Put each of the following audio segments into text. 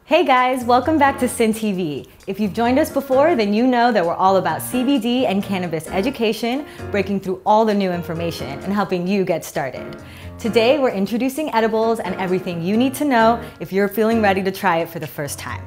Hey guys, welcome back to Sin TV. If you've joined us before, then you know that we're all about CBD and cannabis education, breaking through all the new information and helping you get started. Today, we're introducing edibles and everything you need to know if you're feeling ready to try it for the first time.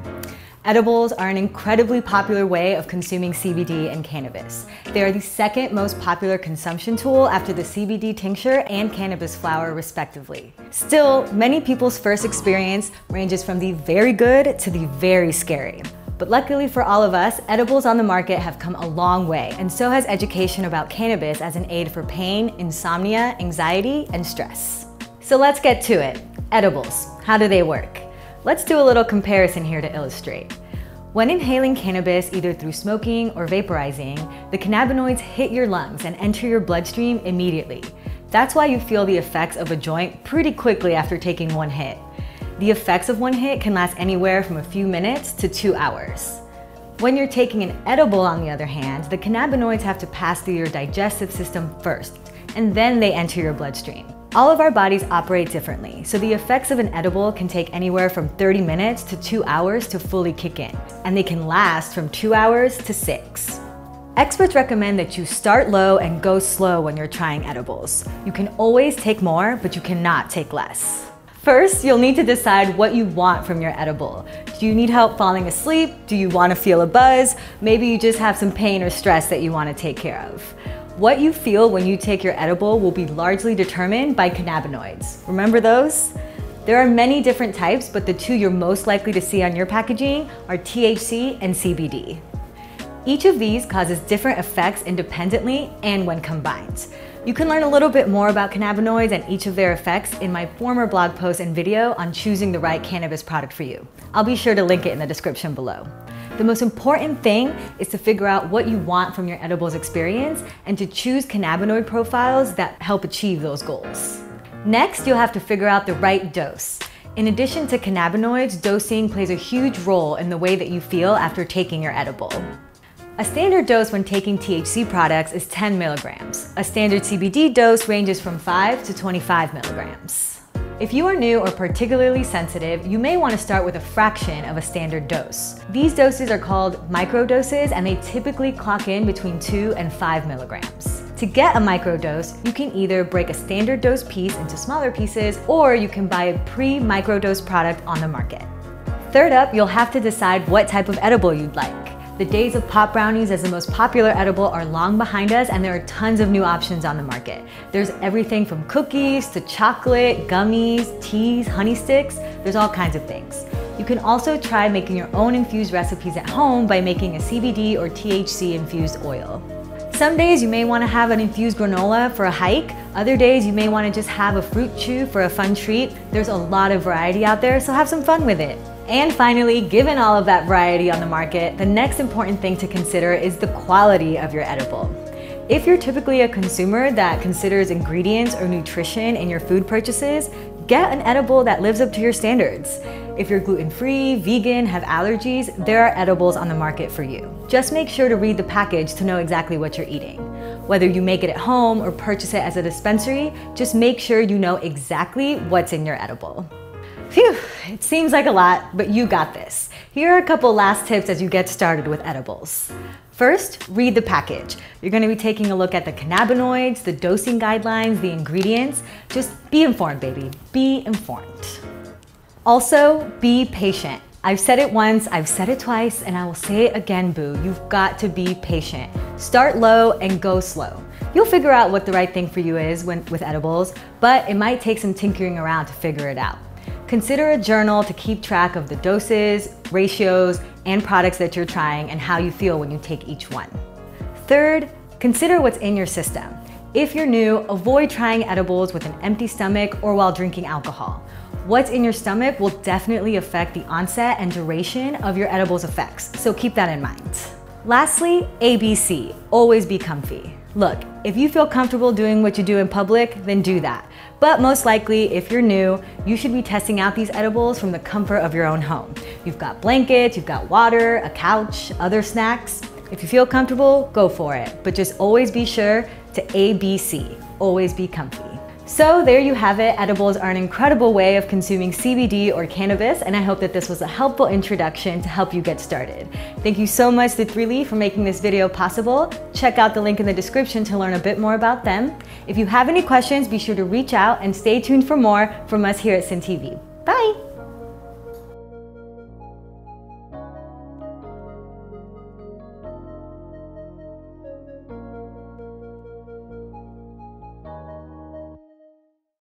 Edibles are an incredibly popular way of consuming CBD and cannabis. They are the second most popular consumption tool after the CBD tincture and cannabis flower, respectively. Still, many people's first experience ranges from the very good to the very scary. But luckily for all of us, edibles on the market have come a long way, and so has education about cannabis as an aid for pain, insomnia, anxiety, and stress. So let's get to it. Edibles, how do they work? Let's do a little comparison here to illustrate. When inhaling cannabis, either through smoking or vaporizing, the cannabinoids hit your lungs and enter your bloodstream immediately. That's why you feel the effects of a joint pretty quickly after taking one hit. The effects of one hit can last anywhere from a few minutes to 2 hours. When you're taking an edible, on the other hand, the cannabinoids have to pass through your digestive system first, and then they enter your bloodstream. All of our bodies operate differently, so the effects of an edible can take anywhere from 30 minutes to 2 hours to fully kick in, and they can last from 2 hours to 6. Experts recommend that you start low and go slow when you're trying edibles. You can always take more, but you cannot take less. First, you'll need to decide what you want from your edible. Do you need help falling asleep? Do you want to feel a buzz? Maybe you just have some pain or stress that you want to take care of. What you feel when you take your edible will be largely determined by cannabinoids. Remember those? There are many different types, but the two you're most likely to see on your packaging are THC and CBD. Each of these causes different effects independently and when combined. You can learn a little bit more about cannabinoids and each of their effects in my former blog post and video on choosing the right cannabis product for you. I'll be sure to link it in the description below. The most important thing is to figure out what you want from your edibles experience and to choose cannabinoid profiles that help achieve those goals. Next, you'll have to figure out the right dose. In addition to cannabinoids, dosing plays a huge role in the way that you feel after taking your edible. A standard dose when taking THC products is 10 milligrams. A standard CBD dose ranges from 5 to 25 milligrams. If you are new or particularly sensitive, you may want to start with a fraction of a standard dose. These doses are called microdoses, and they typically clock in between 2 and 5 milligrams. To get a microdose, you can either break a standard dose piece into smaller pieces, or you can buy a pre-microdose product on the market. Third up, you'll have to decide what type of edible you'd like. The days of pop brownies as the most popular edible are long behind us, and there are tons of new options on the market. There's everything from cookies to chocolate, gummies, teas, honey sticks. There's all kinds of things. You can also try making your own infused recipes at home by making a CBD or THC-infused oil. Some days you may want to have an infused granola for a hike. Other days you may want to just have a fruit chew for a fun treat. There's a lot of variety out there, so have some fun with it. And finally, given all of that variety on the market, the next important thing to consider is the quality of your edible. If you're typically a consumer that considers ingredients or nutrition in your food purchases, get an edible that lives up to your standards. If you're gluten-free, vegan, have allergies, there are edibles on the market for you. Just make sure to read the package to know exactly what you're eating. Whether you make it at home or purchase it as a dispensary, just make sure you know exactly what's in your edible. Phew, it seems like a lot, but you got this. Here are a couple last tips as you get started with edibles. First, read the package. You're going to be taking a look at the cannabinoids, the dosing guidelines, the ingredients. Just be informed, baby. Be informed. Also, be patient. I've said it once, I've said it twice, and I will say it again, boo. You've got to be patient. Start low and go slow. You'll figure out what the right thing for you is with edibles, but it might take some tinkering around to figure it out. Consider a journal to keep track of the doses, ratios, and products that you're trying and how you feel when you take each one. Third, consider what's in your system. If you're new, avoid trying edibles with an empty stomach or while drinking alcohol. What's in your stomach will definitely affect the onset and duration of your edibles effects, so keep that in mind. Lastly, ABC, always be comfy. Look, if you feel comfortable doing what you do in public, then do that. But most likely, if you're new, you should be testing out these edibles from the comfort of your own home. You've got blankets, you've got water, a couch, other snacks. If you feel comfortable, go for it. But just always be sure to ABC, always be comfy. So there you have it. Edibles are an incredible way of consuming CBD or cannabis, and I hope that this was a helpful introduction to help you get started. Thank you so much to 3Lee for making this video possible. Check out the link in the description to learn a bit more about them. If you have any questions, be sure to reach out and stay tuned for more from us here at SynTV. Bye!